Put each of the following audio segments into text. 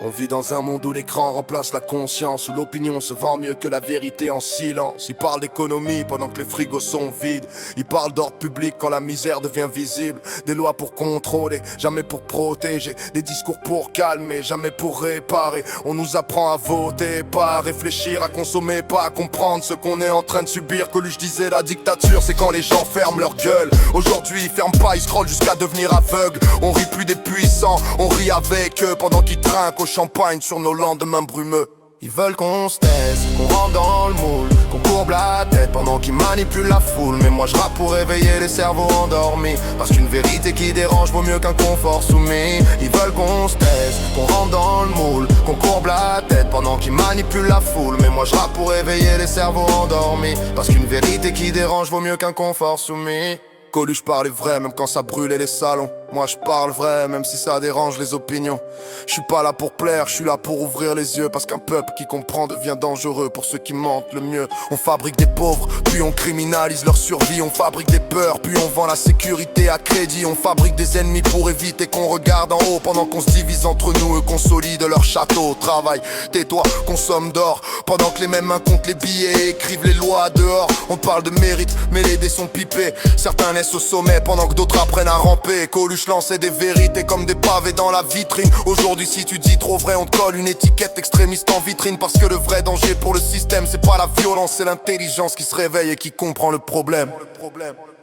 On vit dans un monde où l'écran remplace la conscience, où l'opinion se vend mieux que la vérité en silence. Ils parlent d'économie pendant que les frigos sont vides. Ils parlent d'ordre public quand la misère devient visible. Des lois pour contrôler, jamais pour protéger. Des discours pour calmer, jamais pour réparer. On nous apprend à voter, pas à réfléchir, à consommer, pas à comprendre ce qu'on est en train de subir. Coluche disait la dictature, c'est quand les gens ferment leur gueule. Aujourd'hui ils ferment pas, ils scrollent jusqu'à devenir aveugles. On rit plus des puissants, on rit avec eux pendant qu'ils trinquent au champagne sur nos lendemains brumeux. Ils veulent qu'on se taise, qu'on rentre dans le moule, qu'on courbe la tête pendant qu'ils manipulent la foule. Mais moi je rappe pour réveiller les cerveaux endormis, parce qu'une vérité qui dérange vaut mieux qu'un confort soumis. Ils veulent qu'on se taise, qu'on rentre dans le moule, qu'on courbe la tête pendant qu'ils manipulent la foule. Mais moi je rappe pour réveiller les cerveaux endormis, parce qu'une vérité qui dérange vaut mieux qu'un confort soumis. Coluche parlait vrai même quand ça brûlait les salons. Moi je parle vrai même si ça dérange les opinions. Je suis pas là pour plaire, je suis là pour ouvrir les yeux. Parce qu'un peuple qui comprend devient dangereux pour ceux qui mentent le mieux. On fabrique des pauvres, puis on criminalise leur survie. On fabrique des peurs, puis on vend la sécurité à crédit. On fabrique des ennemis pour éviter qu'on regarde en haut. Pendant qu'on se divise entre nous et consolide leur château. Travaille, tais-toi, consomme d'or. Pendant que les mêmes mains comptent les billets et écrivent les lois dehors. On parle de mérite, mais les dés sont pipés. Certains naissent au sommet pendant que d'autres apprennent à ramper. Coluche lançait des vérités comme des pavés dans la vitrine. Aujourd'hui si tu dis trop vrai on te colle une étiquette extrémiste en vitrine. Parce que le vrai danger pour le système c'est pas la violence, c'est l'intelligence qui se réveille et qui comprend le problème.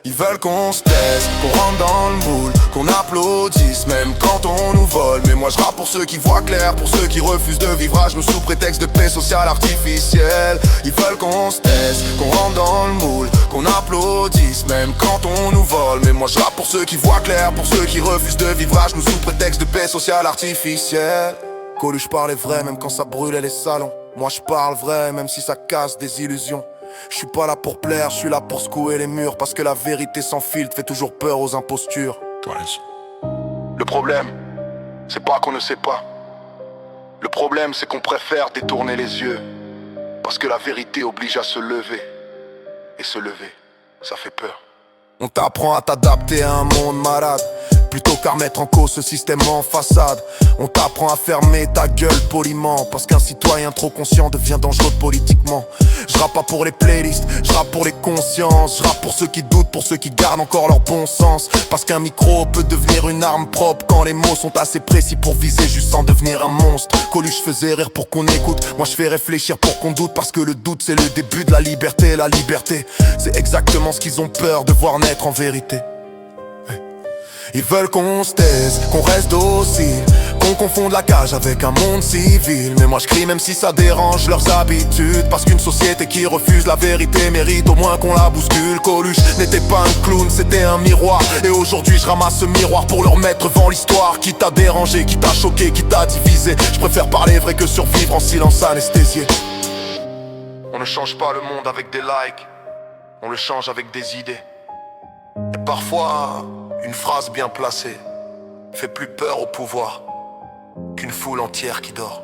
Ils veulent qu'on se taise, qu'on rentre dans le moule, qu'on applaudisse même quand on nous vole. Mais moi je rappe pour ceux qui voient clair, pour ceux qui refusent de vivre à genoux sous prétexte de paix sociale artificielle. Ils veulent qu'on se taise, qu'on rentre dans le moule, qu'on applaudisse même quand on nous vole. Mais moi je rappe pour ceux qui voient clair, pour ceux qui refusent de vivre à genoux sous prétexte de paix sociale artificielle. Coluche parlait vrai même quand ça brûlait les salons. Moi je parle vrai même si ça casse des illusions. Je suis pas là pour plaire, je suis là pour secouer les murs. Parce que la vérité sans filtre fait toujours peur aux impostures. Le problème, c'est pas qu'on ne sait pas. Le problème c'est qu'on préfère détourner les yeux. Parce que la vérité oblige à se lever. Et se lever, ça fait peur. On t'apprend à t'adapter à un monde malade, plutôt qu'à remettre en cause ce système en façade. On t'apprend à fermer ta gueule poliment, parce qu'un citoyen trop conscient devient dangereux politiquement. Je rappe pas pour les playlists, je rappe pour les consciences. Je rappe pour ceux qui doutent, pour ceux qui gardent encore leur bon sens. Parce qu'un micro peut devenir une arme propre quand les mots sont assez précis pour viser juste sans devenir un monstre. Coluche faisait rire pour qu'on écoute, moi je fais réfléchir pour qu'on doute. Parce que le doute c'est le début de la liberté. La liberté c'est exactement ce qu'ils ont peur de voir naître en vérité. Ils veulent qu'on se taise, qu'on reste docile, qu'on confonde la cage avec un monde civil. Mais moi je crie même si ça dérange leurs habitudes. Parce qu'une société qui refuse la vérité mérite au moins qu'on la bouscule. Coluche n'était pas un clown, c'était un miroir. Et aujourd'hui je ramasse ce miroir pour le remettre devant l'histoire. Qui t'a dérangé, qui t'a choqué, qui t'a divisé. Je préfère parler vrai que survivre en silence anesthésié. On ne change pas le monde avec des likes, on le change avec des idées. Et parfois, une phrase bien placée fait plus peur au pouvoir qu'une foule entière qui dort.